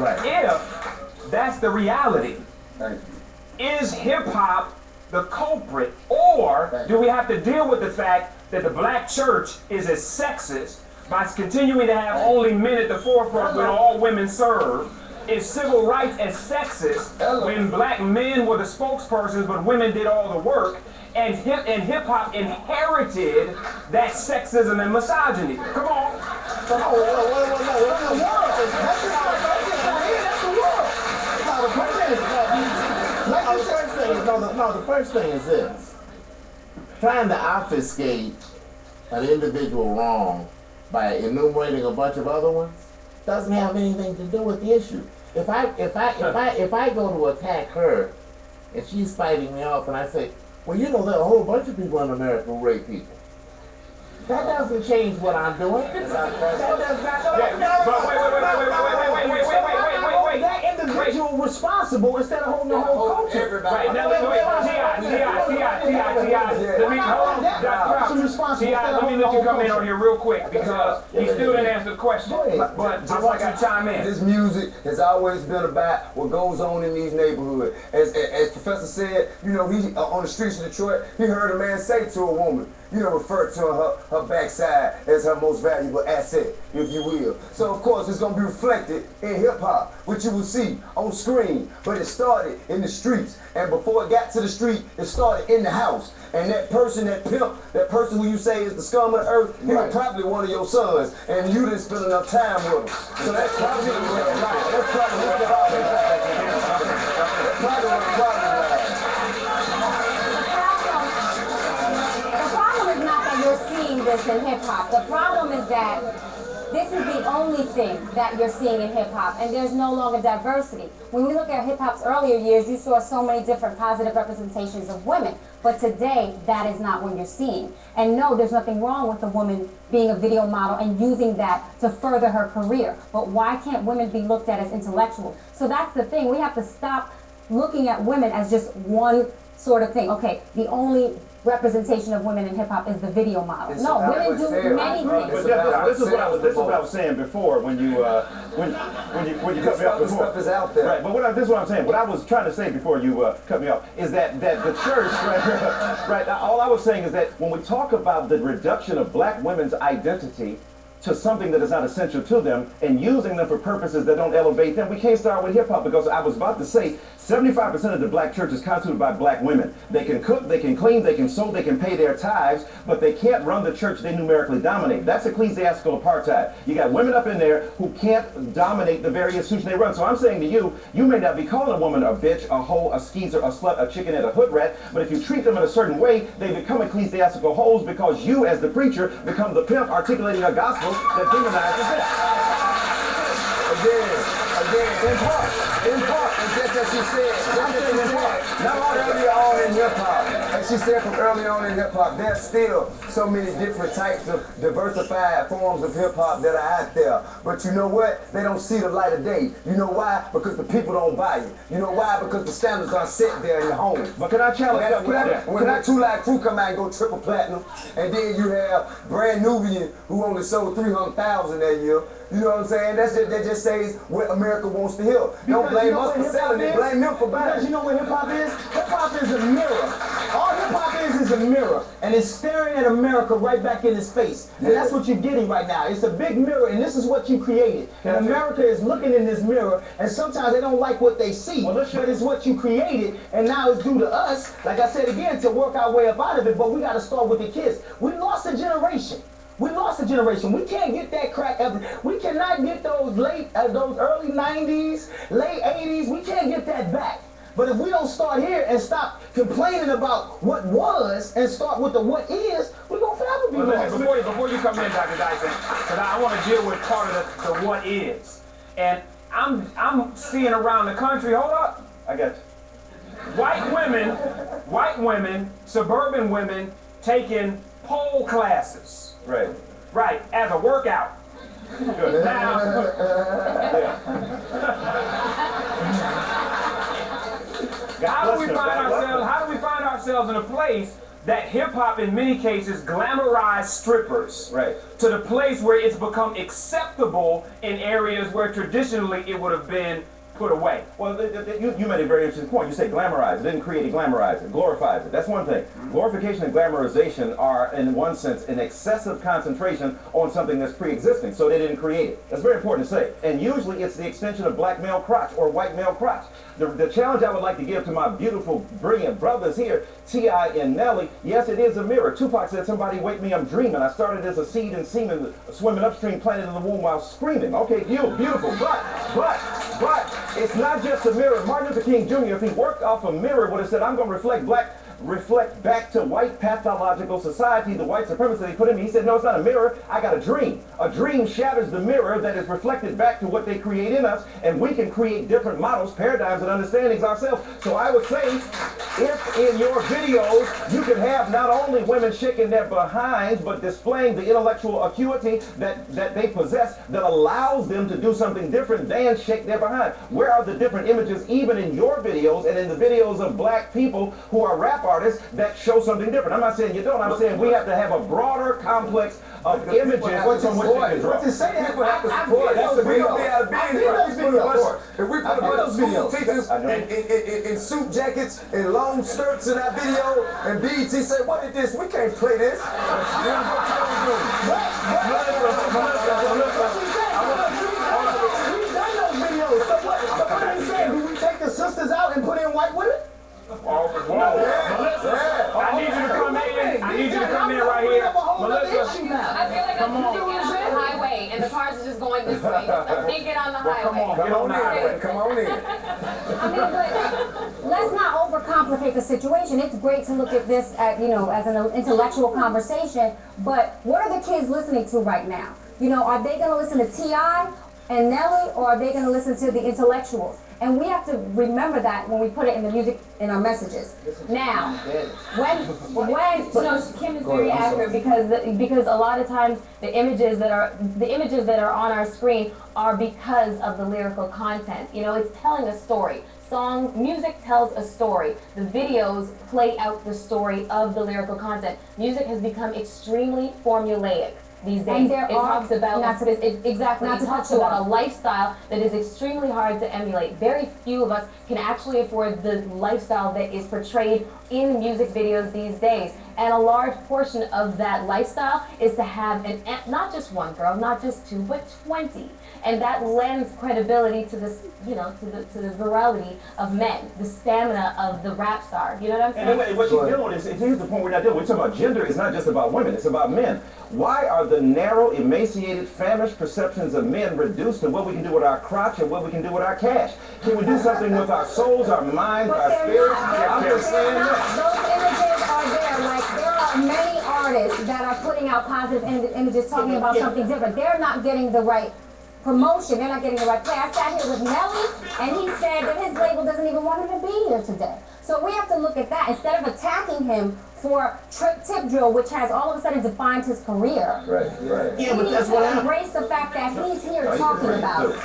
if that's the reality, is hip-hop the culprit, or do we have to deal with the fact that the black church is as sexist by continuing to have only men at the forefront when all women serve? Is civil rights as sexist when black men were the spokespersons but women did all the work? And hip-hop inherited that sexism and misogyny. Come on. That's the world. The first thing is this. Trying to obfuscate an individual wrong by enumerating a bunch of other ones doesn't have anything to do with the issue. If I go to attack her and she's fighting me off and I say, well, you know, there are a whole bunch of people in America who rape people. That doesn't change what I'm doing. That does not. Wait. That individual responsible instead of holding the whole culture. Right, now let me let you come in on here real quick because he still didn't answer the question. But I want you to chime in. This music has always been about what goes on in these neighborhoods. As Professor said, you know, he on the streets of Detroit, he heard a man say to a woman, you know, refer to her backside as her most valuable asset, if you will. So, of course, it's going to be reflected in hip-hop, which you will see on screen. But it started in the streets. And before it got to the street, it started in the house. And that person, that pimp, that person who you say is the scum of the earth, he was probably one of your sons. And you didn't spend enough time with him. So that's probably what the problem is. This in hip-hop. The problem is that this is the only thing that you're seeing in hip-hop, and there's no longer diversity. When we look at hip-hop's earlier years, you saw so many different positive representations of women, but today, that is not what you're seeing. And no, there's nothing wrong with a woman being a video model and using that to further her career, but why can't women be looked at as intellectuals? So that's the thing. We have to stop looking at women as just one sort of thing. Okay, the only representation of women in hip-hop is the video model. No, women do many things. This is what I was saying before when you cut me off before. Stuff is out there. Right, but this is what I'm saying. What I was trying to say before you cut me off is that the church, right, all I was saying is that when we talk about the reduction of black women's identity to something that is not essential to them and using them for purposes that don't elevate them, we can't start with hip-hop, because I was about to say 75% of the black church is constituted by black women. They can cook, they can clean, they can sew, they can pay their tithes, but they can't run the church they numerically dominate. That's ecclesiastical apartheid. You got women up in there who can't dominate the very institution they run. So I'm saying to you, you may not be calling a woman a bitch, a hoe, a skeezer, a slut, a chicken, and a hood rat, but if you treat them in a certain way, they become ecclesiastical hoes because you, as the preacher, become the pimp articulating a gospel that demonizes them. In part, and just as she said, not earlier on in hip-hop, as she said from early on in hip-hop, there's still so many different types of diversified forms of hip-hop that are out there. But you know what? They don't see the light of day. You know why? Because the people don't buy it. You know why? Because the standards are set there in the home. But can I challenge that? When that 2 Live Crew come out and go triple platinum, and then you have Brand Nubian who only sold 300,000 that year, you know what I'm saying? That just says what America wants to hear. Don't blame us for selling it, blame them for buying it. Because you know what hip-hop is? Hip-hop is a mirror. All hip-hop is a mirror. And it's staring at America right back in his face. And that's what you're getting right now. It's a big mirror, and this is what you created. And America is looking in this mirror, and sometimes they don't like what they see. But it's what you created, and now it's due to us, like I said again, to work our way up out of it. But we got to start with the kids. We lost a generation. We lost a generation. We can't get that crack ever. We cannot get those those early 90s, late 80s. We can't get that back. But if we don't start here and stop complaining about what was and start with the what is, we're going to forever be lost. Before you come in, Dr. Dyson, because I want to deal with part of the what is. And I'm seeing around the country, hold up. I got you. White women, suburban women taking pole classes. Right, as a workout. Good. Now, how do we find ourselves in a place that hip-hop in many cases glamorized strippers Right. to the place where it's become acceptable in areas where traditionally it would have been put away. Well, you made a very interesting point. You say glamorize. It didn't create it, glamorize it, glorifies it. That's one thing. Glorification and glamorization are, in one sense, an excessive concentration on something that's pre-existing, so they didn't create it. That's very important to say. And usually it's the extension of black male crotch or white male crotch. The challenge I would like to give to my beautiful, brilliant brothers here, T.I. and Nelly, yes, it is a mirror. Tupac said, "Somebody wake me, I'm dreaming. I started as a seed and semen, swimming upstream, planted in the womb while screaming." Okay, beautiful. But it's not just a mirror. Martin Luther King Jr., if he worked off a mirror, would have said, "I'm going to reflect back to white pathological society, the white supremacy they put in me." He said, "No, it's not a mirror. I got a dream. A dream shatters the mirror that is reflected back to what they create in us, and we can create different models, paradigms, and understandings ourselves." So I would say, if in your videos you can have not only women shaking their behinds, but displaying the intellectual acuity that they possess that allows them to do something different than shake their behind. Where are the different images, even in your videos and in the videos of black people who are rap artists, that show something different? I'm not saying you don't. I'm saying we have to have a broader complex of images from which they can draw. What you say that people have to support. That's the video. If we put a bunch of school teachers in suit jackets and long skirts in that video, and BET say, "What is this? We can't play this." Do we take the sisters out and put in white women? Melissa, I need you to come in. I need you to come in right here. Melissa, I feel like I'm just get on the highway and the cars are just going this way. Let me get on the highway. Come on in. I mean, but let's not overcomplicate the situation. It's great to look at this as an intellectual conversation, but what are the kids listening to right now? Are they going to listen to T.I. and Nelly, or are they going to listen to the intellectuals? And we have to remember that when we put it in the music, in our messages. Now, Kim is very accurate because a lot of times the images that are on our screen are because of the lyrical content. It's telling a story. Music tells a story. The videos play out the story of the lyrical content. Music has become extremely formulaic these days. And it talks about a lifestyle that is extremely hard to emulate. Very few of us can actually afford the lifestyle that is portrayed in music videos these days. And a large portion of that lifestyle is to have not just one girl, not just two, but 20. And that lends credibility to this, to the virality of men, the stamina of the rap star. You know what I'm saying? And what you're dealing with is, here's the point we're not dealing with. We're talking about gender. It's not just about women. It's about men. Why are the narrow, emaciated, famished perceptions of men reduced to what we can do with our crotch and what we can do with our cash? Can we do something with our souls, our minds, our spirits? I'm just saying that. Those images are there. Like, there are many artists that are putting out positive images talking about something different. They're not getting the right promotion. They're not getting the right play. I sat here with Nelly, and he said that his label doesn't even want him to be here today. So we have to look at that instead of attacking him for Tip Drill, which has all of a sudden defined his career. Right. Yeah, but that's what happened. Embrace the fact that he's here talking about it.